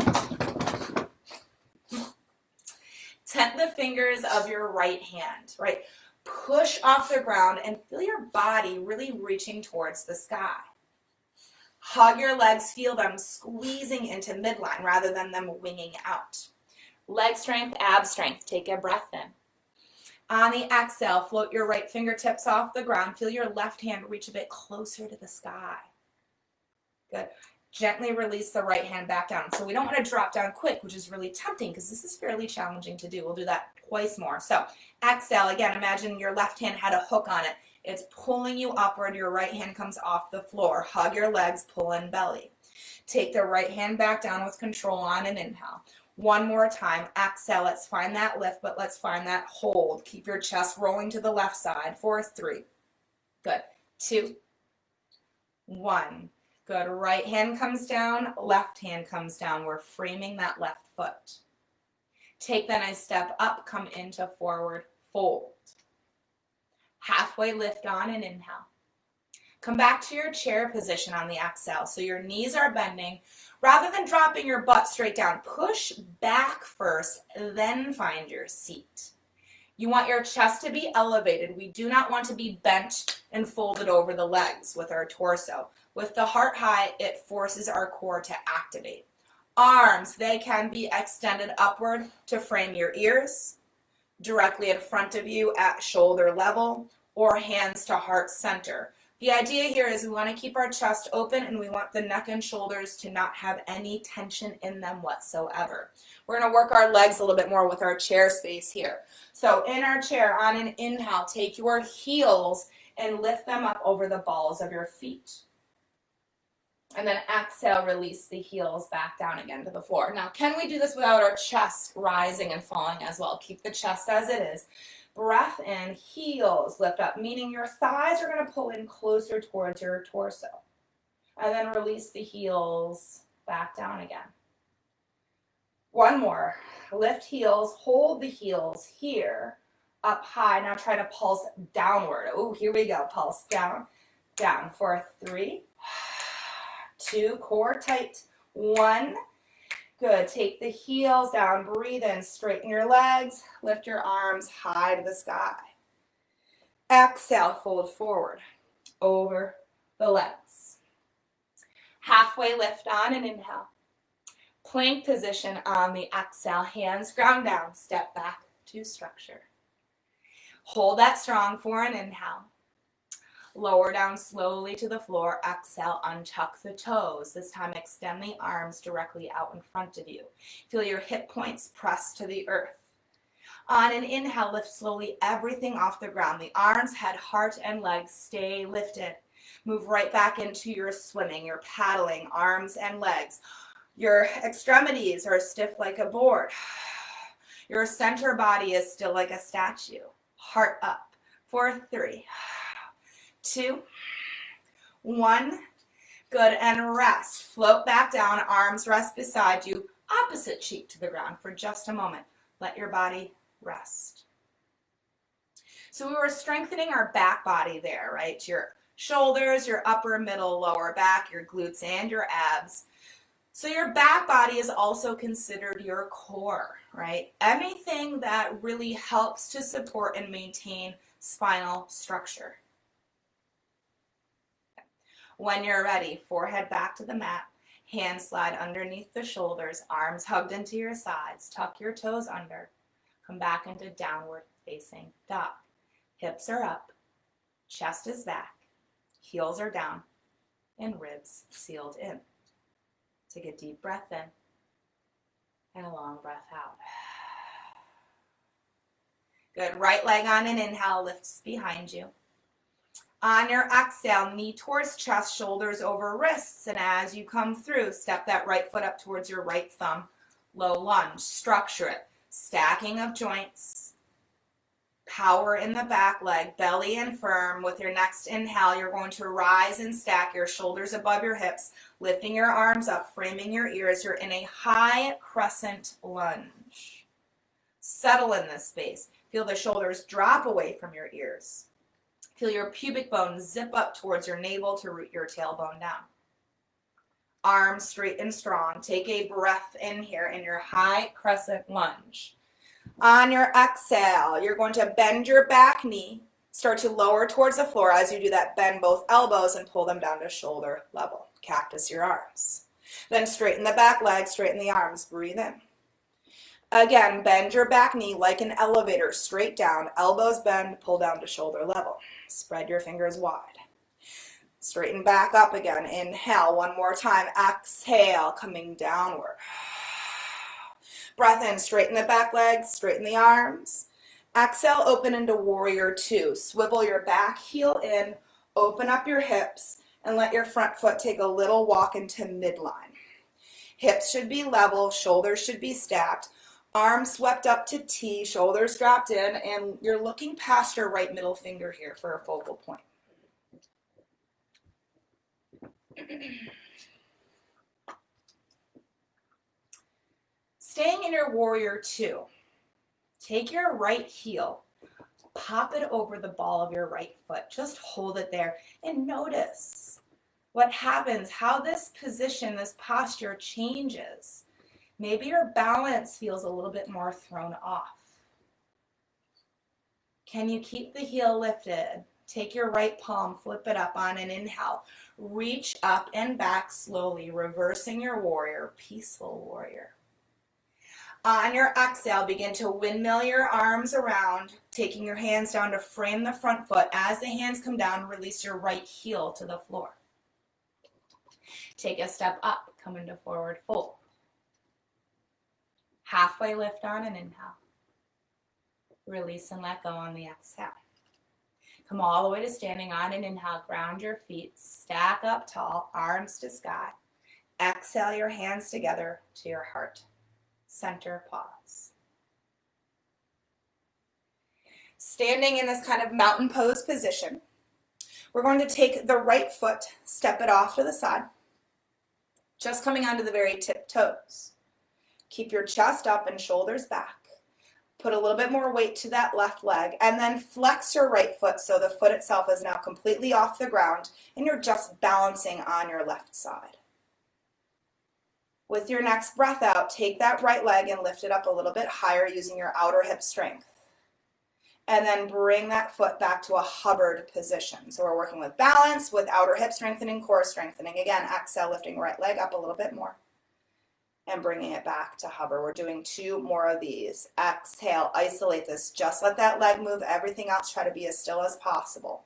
Tent the fingers of your right hand, right? Push off the ground and feel your body really reaching towards the sky. Hug your legs, feel them squeezing into midline rather than them winging out. Leg strength, ab strength. Take a breath in. On the exhale, float your right fingertips off the ground. Feel your left hand reach a bit closer to the sky. Good. Gently release the right hand back down. So we don't want to drop down quick, which is really tempting because this is fairly challenging to do. We'll do that twice more. So exhale, again, imagine your left hand had a hook on it. It's pulling you upward. Your right hand comes off the floor. Hug your legs, pull in belly. Take the right hand back down with control on an inhale. One more time. Exhale. Let's find that lift, but let's find that hold. Keep your chest rolling to the left side for 3. Good. 2, 1. Good. Right hand comes down. Left hand comes down. We're framing that left foot. Take the nice step up. Come into forward fold. Halfway lift on an inhale. Come back to your chair position on the exhale. So your knees are bending. Rather than dropping your butt straight down, push back first, then find your seat. You want your chest to be elevated. We do not want to be bent and folded over the legs with our torso. With the heart high, it forces our core to activate. Arms, they can be extended upward to frame your ears, directly in front of you at shoulder level, or hands to heart center. The idea here is we want to keep our chest open and we want the neck and shoulders to not have any tension in them whatsoever. We're going to work our legs a little bit more with our chair space here. So in our chair, on an inhale, take your heels and lift them up over the balls of your feet. And then exhale, release the heels back down again to the floor. Now, can we do this without our chest rising and falling as well? Keep the chest as it is. Breath in, heels lift up, meaning your thighs are going to pull in closer towards your torso. And then release the heels back down again. One more. Lift heels, hold the heels here, up high. Now try to pulse downward. Oh, here we go. Pulse down, down for 3, 2, core tight, 1. Good. Take the heels down. Breathe in. Straighten your legs. Lift your arms high to the sky. Exhale. Fold forward over the legs. Halfway lift on an inhale. Plank position on the exhale. Hands ground down. Step back to structure. Hold that strong for an inhale. Lower down slowly to the floor. Exhale, untuck the toes. This time extend the arms directly out in front of you. Feel your hip points press to the earth. On an inhale, lift slowly everything off the ground. The arms, head, heart, and legs stay lifted. Move right back into your swimming, your paddling, arms and legs. Your extremities are stiff like a board. Your center body is still like a statue. Heart up. 4, 3, 2, 1. Good, and rest. Float back down, arms rest beside you, opposite cheek to the ground for just a moment. Let your body rest. So we were strengthening our back body there, right? Your shoulders, your upper, middle, lower back, your glutes, and your abs. So your back body is also considered your core, right? Anything that really helps to support and maintain spinal structure. When you're ready, forehead back to the mat, hands slide underneath the shoulders, arms hugged into your sides, tuck your toes under, come back into downward facing dog. Hips are up, chest is back, heels are down, and ribs sealed in. Take a deep breath in and a long breath out. Good. Right leg on an inhale lifts behind you. On your exhale, knee towards chest, shoulders over wrists. And as you come through, step that right foot up towards your right thumb. Low lunge. Structure it. Stacking of joints. Power in the back leg, belly in firm. With your next inhale, you're going to rise and stack your shoulders above your hips, lifting your arms up, framing your ears. You're in a high crescent lunge. Settle in this space. Feel the shoulders drop away from your ears. Feel your pubic bone zip up towards your navel to root your tailbone down. Arms straight and strong. Take a breath in here in your high crescent lunge. On your exhale, you're going to bend your back knee, start to lower towards the floor. As you do that, bend both elbows and pull them down to shoulder level. Cactus your arms. Then straighten the back leg, straighten the arms, breathe in. Again, bend your back knee like an elevator, straight down, elbows bend, pull down to shoulder level. Spread your fingers wide. Straighten back up again. Inhale one more time. Exhale, coming downward. Breath in, straighten the back legs, straighten the arms. Exhale, open into warrior two. Swivel your back heel in, open up your hips, and let your front foot take a little walk into midline. Hips should be level, shoulders should be stacked, arms swept up to T, shoulders dropped in, and you're looking past your right middle finger here for a focal point. Staying in your warrior two, take your right heel, pop it over the ball of your right foot. Just hold it there and notice what happens, how this position, this posture changes. Maybe your balance feels a little bit more thrown off. Can you keep the heel lifted? Take your right palm, flip it up on an inhale. Reach up and back slowly, reversing your warrior, peaceful warrior. On your exhale, begin to windmill your arms around, taking your hands down to frame the front foot. As the hands come down, release your right heel to the floor. Take a step up, come into forward fold. Halfway lift on an inhale. Release and let go on the exhale. Come all the way to standing on an inhale. Ground your feet, stack up tall, arms to sky. Exhale your hands together to your heart. Center pause. Standing in this kind of mountain pose position, we're going to take the right foot, step it off to the side, just coming onto the very tip toes. Keep your chest up and shoulders back. Put a little bit more weight to that left leg, and then flex your right foot so the foot itself is now completely off the ground and you're just balancing on your left side. With your next breath out, take that right leg and lift it up a little bit higher using your outer hip strength. And then bring that foot back to a hovered position. So we're working with balance, with outer hip strengthening, core strengthening. Again, exhale, lifting right leg up a little bit more. And bringing it back to hover. We're doing 2 more of these. Exhale, isolate this. Just let that leg move. Everything else, try to be as still as possible.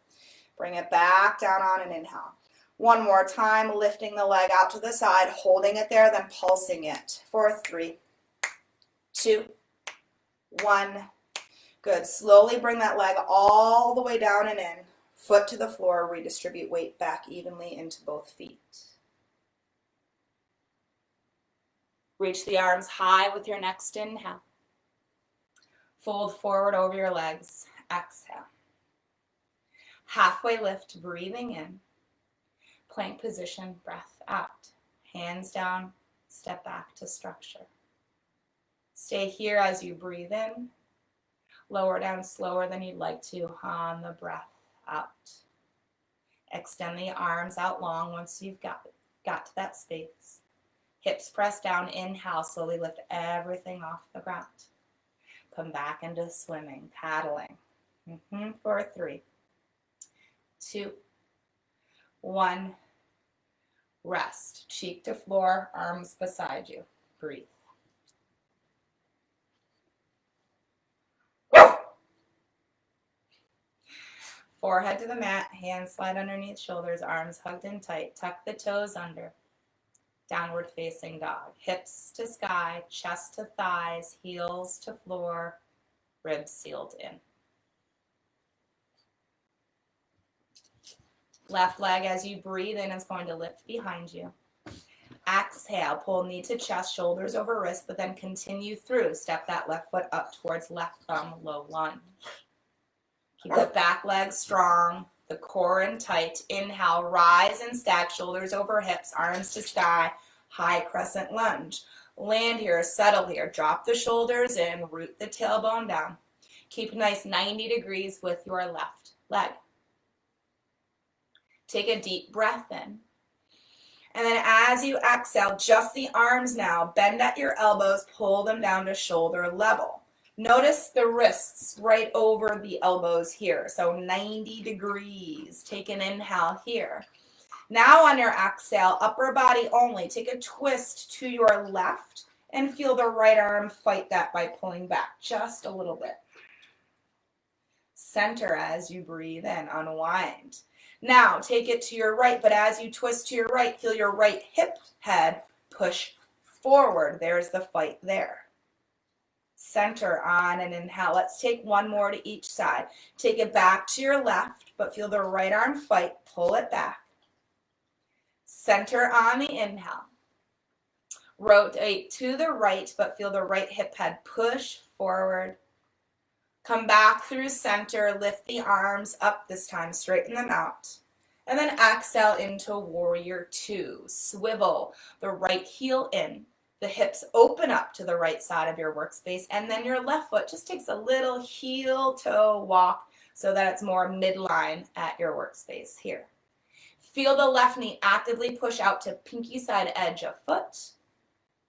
Bring it back down on an inhale. One more time, lifting the leg out to the side, holding it there, then pulsing it for 3, 2, 1. Good. Slowly bring that leg all the way down and in. Foot to the floor, redistribute weight back evenly into both feet. Reach the arms high with your next inhale. Fold forward over your legs. Exhale. Halfway lift, breathing in. Plank position, breath out. Hands down, step back to structure. Stay here as you breathe in. Lower down slower than you'd like to on the breath out. Extend the arms out long once you've got to that space. Hips press down, inhale, slowly lift everything off the ground. Come back into swimming, paddling. For 3, 2, 1. Rest. Cheek to floor, arms beside you. Breathe. Forehead to the mat, hands slide underneath shoulders, arms hugged in tight. Tuck the toes under. Downward facing dog. Hips to sky, chest to thighs, heels to floor, ribs sealed in. Left leg as you breathe in is going to lift behind you. Exhale, pull knee to chest, shoulders over wrist, but then continue through. Step that left foot up towards left thumb, low lunge. Keep the back leg strong, the core in tight. Inhale, rise and stack, shoulders over hips, arms to sky, high crescent lunge. Land here, settle here. Drop the shoulders in, root the tailbone down. Keep nice 90 degrees with your left leg. Take a deep breath in. And then as you exhale, just the arms now. Bend at your elbows, pull them down to shoulder level. Notice the wrists right over the elbows here. So 90 degrees. Take an inhale here. Now on your exhale, upper body only. Take a twist to your left and feel the right arm fight that by pulling back just a little bit. Center as you breathe in, unwind. Now take it to your right, but as you twist to your right, feel your right hip head push forward. There's the fight there. Center on an inhale. Let's take one more to each side. Take it back to your left, but feel the right arm fight. Pull it back. Center on the inhale. Rotate to the right, but feel the right hip head push forward. Come back through center, lift the arms up this time, straighten them out. And then exhale into warrior 2. Swivel the right heel in. The hips open up to the right side of your workspace. And then your left foot just takes a little heel toe walk so that it's more midline at your workspace here. Feel the left knee actively push out to pinky side edge of foot.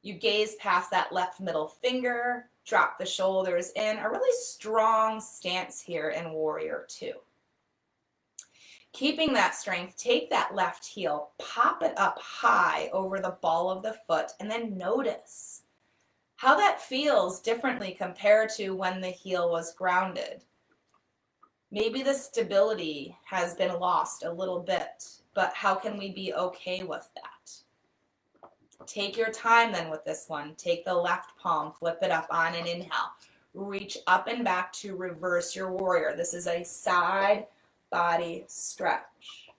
You gaze past that left middle finger. Drop the shoulders in. A really strong stance here in warrior 2. Keeping that strength, take that left heel, pop it up high over the ball of the foot, and then notice how that feels differently compared to when the heel was grounded. Maybe the stability has been lost a little bit, but how can we be okay with that? Take your time then with this one. Take the left palm, flip it up on an inhale. Reach up and back to reverse your warrior. This is a side body stretch.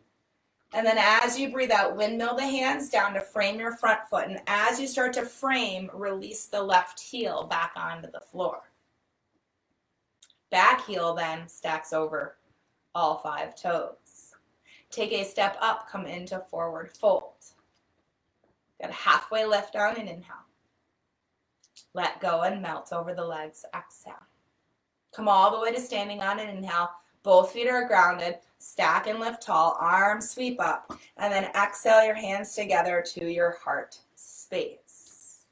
And then as you breathe out, windmill the hands down to frame your front foot. And as you start to frame, release the left heel back onto the floor. Back heel then stacks over all 5 toes. Take a step up, come into forward fold. Get a halfway lift on an inhale. Let go and melt over the legs. Exhale. Come all the way to standing on an inhale. Both feet are grounded. Stack and lift tall. Arms sweep up. And then exhale your hands together to your heart space.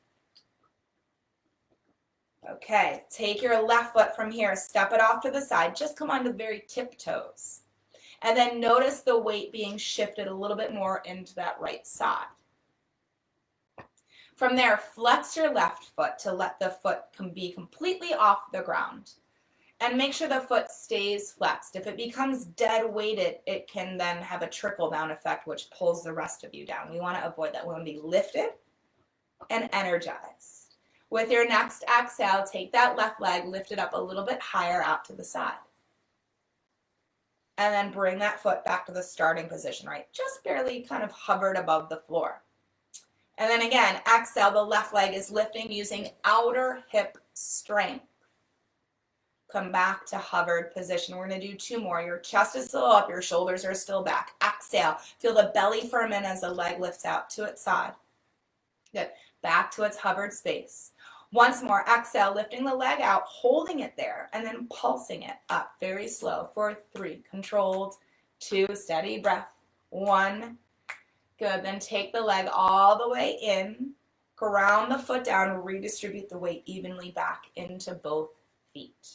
Okay, take your left foot from here. Step it off to the side. Just come onto the very tiptoes. And then notice the weight being shifted a little bit more into that right side. From there, flex your left foot to let the foot be completely off the ground. And make sure the foot stays flexed. If it becomes dead weighted, it can then have a trickle down effect, which pulls the rest of you down. We want to avoid that. We want to be lifted and energized. With your next exhale, take that left leg, lift it up a little bit higher out to the side. And then bring that foot back to the starting position, right? Just barely kind of hovered above the floor. And then again, exhale, the left leg is lifting using outer hip strength. Come back to hovered position. We're going to do 2 more. Your chest is still up, your shoulders are still back. Exhale. Feel the belly firm in as the leg lifts out to its side. Good. Back to its hovered space. Once more, exhale, lifting the leg out, holding it there, and then pulsing it up very slow for 3. Controlled. 2. Steady breath. 1. Good. Then take the leg all the way in. Ground the foot down. Redistribute the weight evenly back into both feet.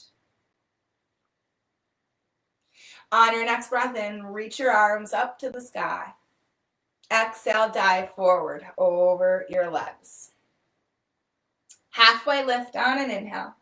On your next breath in, reach your arms up to the sky. Exhale, dive forward over your legs. Halfway lift on an inhale.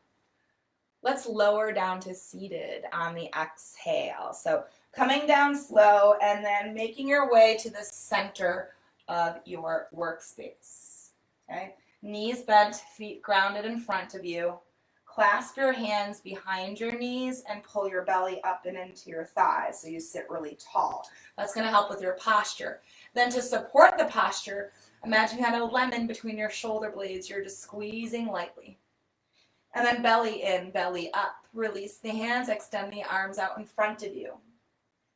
Let's lower down to seated on the exhale. So coming down slow and then making your way to the center of your workspace. Okay? Knees bent, feet grounded in front of you. Clasp your hands behind your knees and pull your belly up and into your thighs so you sit really tall. That's going to help with your posture. Then to support the posture, imagine you had a lemon between your shoulder blades. You're just squeezing lightly. And then belly in, belly up. Release the hands, extend the arms out in front of you.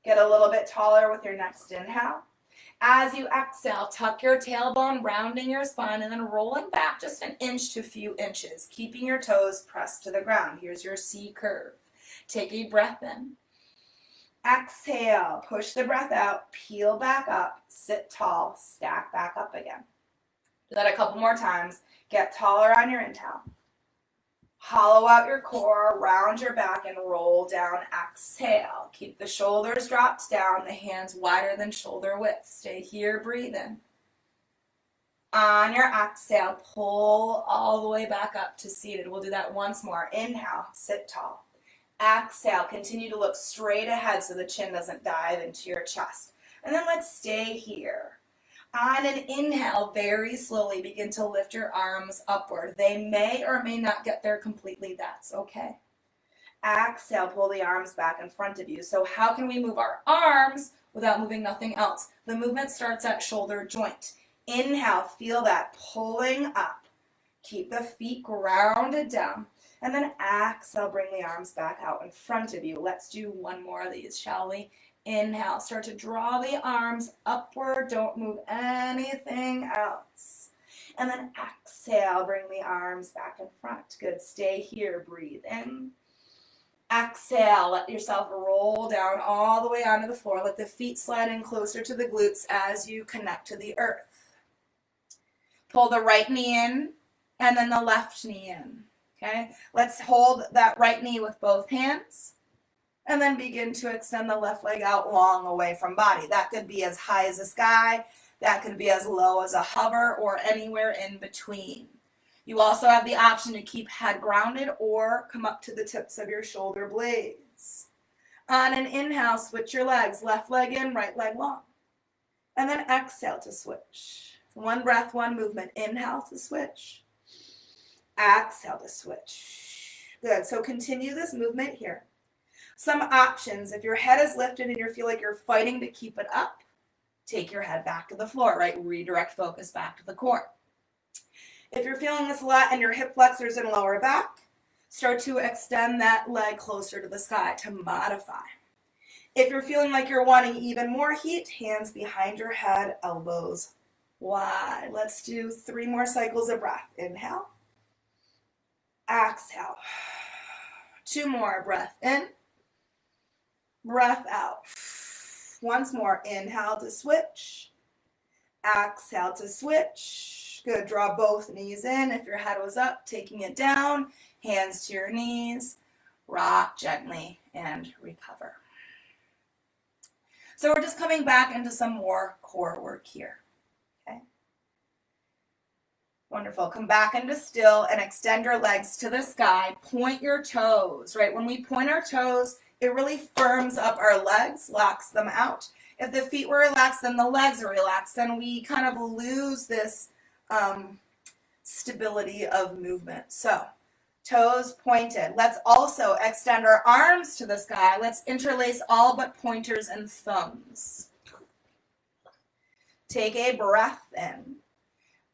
Get a little bit taller with your next inhale. As you exhale, tuck your tailbone, rounding your spine, and then rolling back just an inch to a few inches, keeping your toes pressed to the ground. Here's your C curve. Take a breath in. Exhale, push the breath out, peel back up, sit tall, stack back up again. Do that a couple more times. Get taller on your inhale. Hollow out your core, round your back, and roll down. Exhale. Keep the shoulders dropped down, the hands wider than shoulder width. Stay here, breathe in. On your exhale, pull all the way back up to seated. We'll do that once more. Inhale, sit tall. Exhale, continue to look straight ahead so the chin doesn't dive into your chest. And then let's stay here. On an inhale, very slowly begin to lift your arms upward. They may or may not get there completely. That's okay. Exhale, pull the arms back in front of you. So how can we move our arms without moving nothing else? The movement starts at shoulder joint. Inhale, feel that pulling up. Keep the feet grounded down. And then exhale, bring the arms back out in front of you. Let's do 1 more of these, shall we? Inhale, start to draw the arms upward. Don't move anything else. And then exhale, bring the arms back in front. Good, stay here, breathe in. Exhale, let yourself roll down all the way onto the floor. Let the feet slide in closer to the glutes as you connect to the earth. Pull the right knee in and then the left knee in. Okay, let's hold that right knee with both hands. And then begin to extend the left leg out long away from body. That could be as high as the sky. That could be as low as a hover or anywhere in between. You also have the option to keep head grounded or come up to the tips of your shoulder blades. On an inhale, switch your legs. Left leg in, right leg long. And then exhale to switch. 1 breath, 1 movement. Inhale to switch. Exhale to switch. Good. So continue this movement here. Some options, if your head is lifted and you feel like you're fighting to keep it up, take your head back to the floor, right? Redirect focus back to the core. If you're feeling this a lot and your hip flexors and lower back, start to extend that leg closer to the sky to modify. If you're feeling like you're wanting even more heat, hands behind your head, elbows wide. Let's do 3 more cycles of breath. Inhale. Exhale. 2 more. Breath in. Breath out. Once more. Inhale to switch. Exhale to switch. Good. Draw both knees in. If your head was up, taking it down. Hands to your knees. Rock gently and recover. So we're just coming back into some more core work here. Okay. Wonderful. Come back into still and extend your legs to the sky. Point your toes, right? When we point our toes, it really firms up our legs, locks them out. If the feet were relaxed, then the legs are relaxed, then we kind of lose this stability of movement. So, toes pointed. Let's also extend our arms to the sky. Let's interlace all but pointers and thumbs. Take a breath in.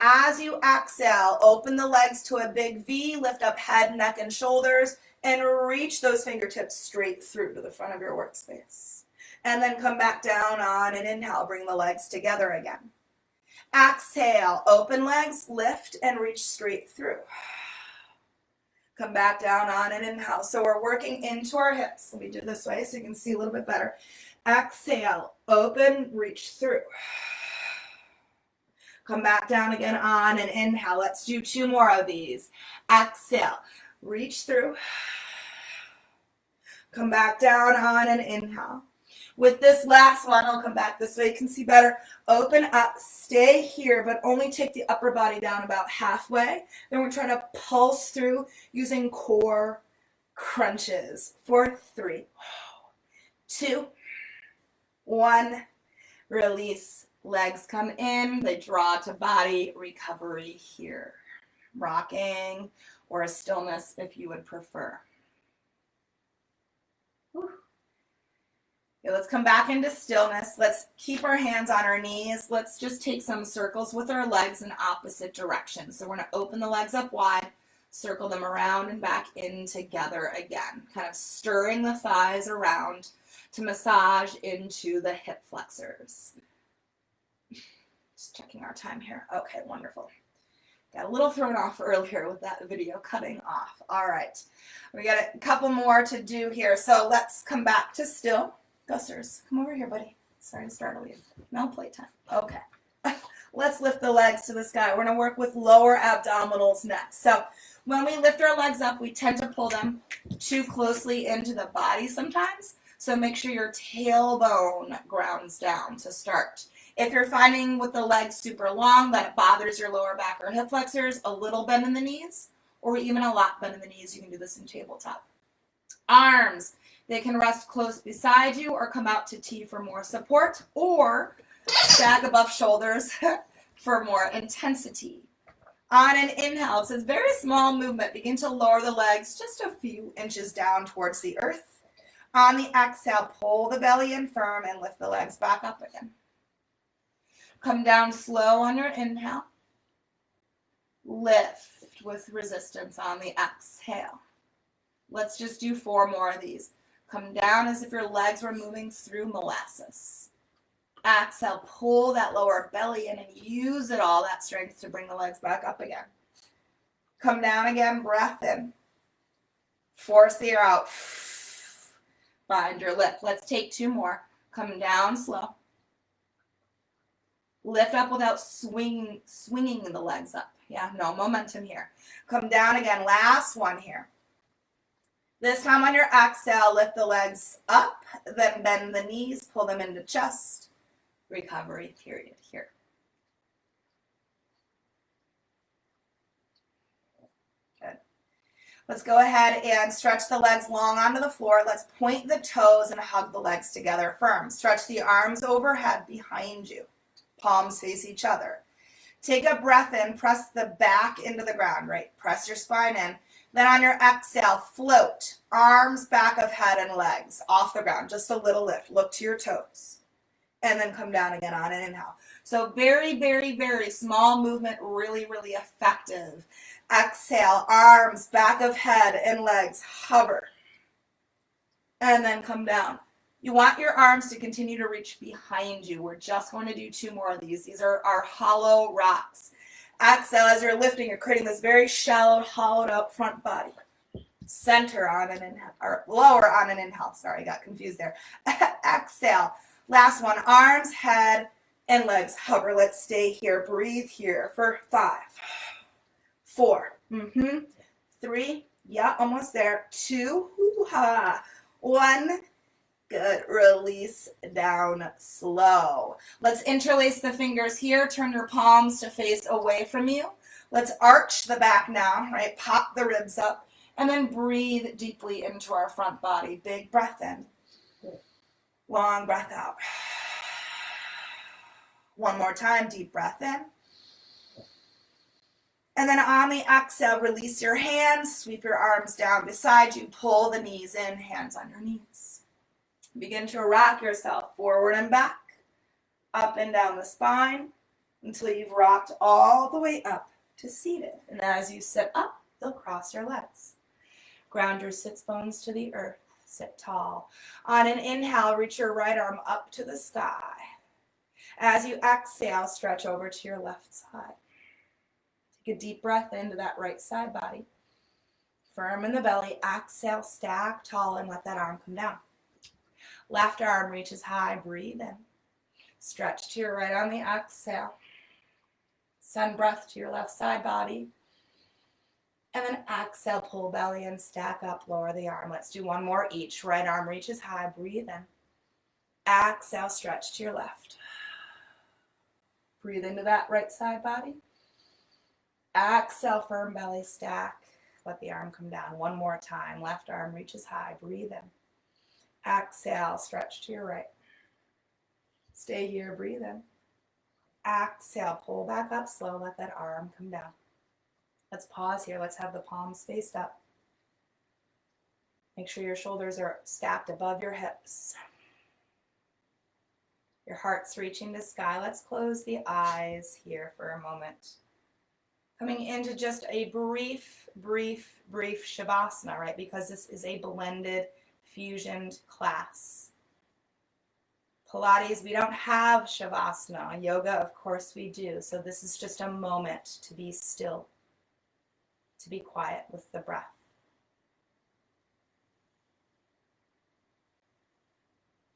As you exhale, open the legs to a big V, lift up head, neck, and shoulders, and reach those fingertips straight through to the front of your workspace. And then come back down on an inhale, bring the legs together again. Exhale, open legs, lift, and reach straight through. Come back down on an inhale. So we're working into our hips. Let me do it this way so you can see a little bit better. Exhale, open, reach through. Come back down again on an inhale. Let's do 2 more of these. Exhale, reach through. Come back down on an inhale. With this last one, I'll come back this way. You can see better. Open up, stay here, but only take the upper body down about halfway. Then we're trying to pulse through using core crunches. 4, 3, 2, 1. Release. Legs come in, they draw to body, recovery here. Rocking or a stillness if you would prefer. Whew. Okay, let's come back into stillness. Let's keep our hands on our knees. Let's just take some circles with our legs in opposite directions. So we're going to open the legs up wide, circle them around and back in together again, kind of stirring the thighs around to massage into the hip flexors. Just checking our time here. Okay, wonderful. Got a little thrown off earlier with that video cutting off. All right, we got a couple more to do here. So let's come back to still. Gusters, come over here, buddy. Sorry to startle you. No playtime. Okay. Let's lift the legs to the sky. We're going to work with lower abdominals next. So when we lift our legs up, we tend to pull them too closely into the body sometimes. So make sure your tailbone grounds down to start. If you're finding with the legs super long that it bothers your lower back or hip flexors, a little bend in the knees, or even a lot bend in the knees, you can do this in tabletop. Arms, they can rest close beside you or come out to T for more support, or sag above shoulders for more intensity. On an inhale, it's a very small movement. Begin to lower the legs just a few inches down towards the earth. On the exhale, pull the belly in firm and lift the legs back up again. Come down slow on your inhale. Lift with resistance on the exhale. Let's just do 4 more of these. Come down as if your legs were moving through molasses. Exhale, pull that lower belly in and use it all, that strength, to bring the legs back up again. Come down again, breath in. Force the air out. Find your lift. Let's take 2 more. Come down slow. Lift up without swinging the legs up. Yeah, no momentum here. Come down again. Last one here. This time on your exhale, lift the legs up, then bend the knees, pull them into chest. Recovery period here. Good. Let's go ahead and stretch the legs long onto the floor. Let's point the toes and hug the legs together firm. Stretch the arms overhead behind you. Palms face each other. Take a breath in, press the back into the ground, right? Press your spine in. Then on your exhale, float. Arms back of head and legs off the ground. Just a little lift. Look to your toes. And then come down again on an inhale. So very, very, very small movement, really, really effective. Exhale, arms back of head and legs, hover. And then come down. You want your arms to continue to reach behind you. We're just going to do 2 more of these. These are our hollow rocks. Exhale, as you're lifting, you're creating this very shallow, hollowed out front body. Center on an inhale, or lower on an inhale. Sorry, got confused there. Exhale. Last one, arms, head, and legs hover. Let's stay here. Breathe here for 5, 4, 3, yeah, almost there. 2, 1. Good. Release down slow. Let's interlace the fingers here. Turn your palms to face away from you. Let's arch the back now, right? Pop the ribs up, and then breathe deeply into our front body. Big breath in. Long breath out. One more time, deep breath in. And then on the exhale, release your hands, sweep your arms down beside you, pull the knees in, hands on your knees. Begin to rock yourself forward and back, up and down the spine, until you've rocked all the way up to seated. And as you sit up, you'll cross your legs. Ground your sits bones to the earth. Sit tall. On an inhale, reach your right arm up to the sky. As you exhale, stretch over to your left side. Take a deep breath into that right side body. Firm in the belly. Exhale, stack tall, and let that arm come down. Left arm reaches high. Breathe in. Stretch to your right on the exhale. Send breath to your left side body. And then exhale, pull belly and stack up, lower the arm. Let's do one more each. Right arm reaches high. Breathe in. Exhale, stretch to your left. Breathe into that right side body. Exhale, firm belly, stack. Let the arm come down. One more time. Left arm reaches high. Breathe in. Exhale, stretch to your right. Stay here, breathe in. Exhale, pull back up slow. Let that arm come down. Let's pause here. Let's have the palms faced up. Make sure your shoulders are stacked above your hips. Your heart's reaching to sky. Let's close the eyes here for a moment. Coming into just a brief Shavasana, right? Because this is a blended, fusioned class. Pilates, we don't have Shavasana. Yoga, of course we do. So this is just a moment to be still, to be quiet with the breath.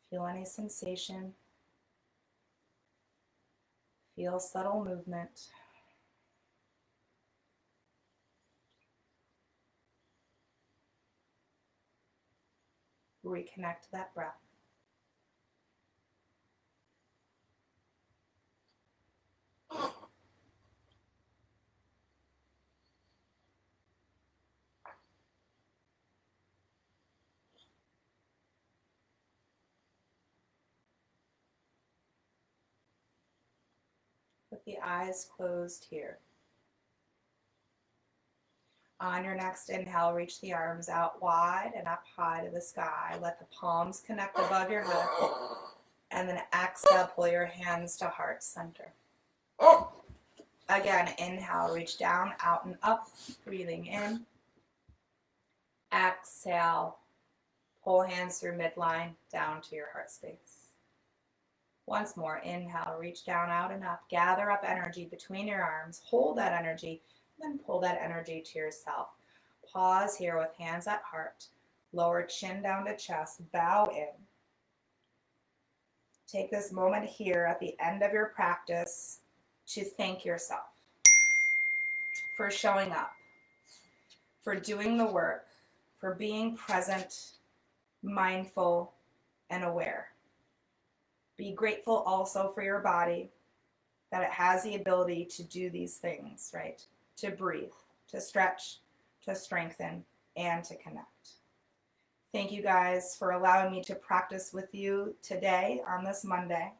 Feel any sensation. Feel subtle movement. Reconnect to that breath. With the eyes closed here. On your next inhale, reach the arms out wide and up high to the sky. Let the palms connect above your head. And then exhale, pull your hands to heart center. Again, inhale, reach down, out and up, breathing in. Exhale, pull hands through midline, down to your heart space. Once more, inhale, reach down, out and up. Gather up energy between your arms. Hold that energy. Then pull that energy to yourself. Pause here with hands at heart. Lower chin down to chest. Bow in. Take this moment here at the end of your practice to thank yourself for showing up, for doing the work, for being present, mindful, and aware. Be grateful also for your body, that it has the ability to do these things, right? To breathe, to stretch, to strengthen, and to connect. Thank you guys for allowing me to practice with you today on this Monday.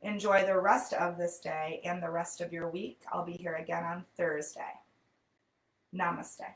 Enjoy the rest of this day and the rest of your week. I'll be here again on Thursday. Namaste.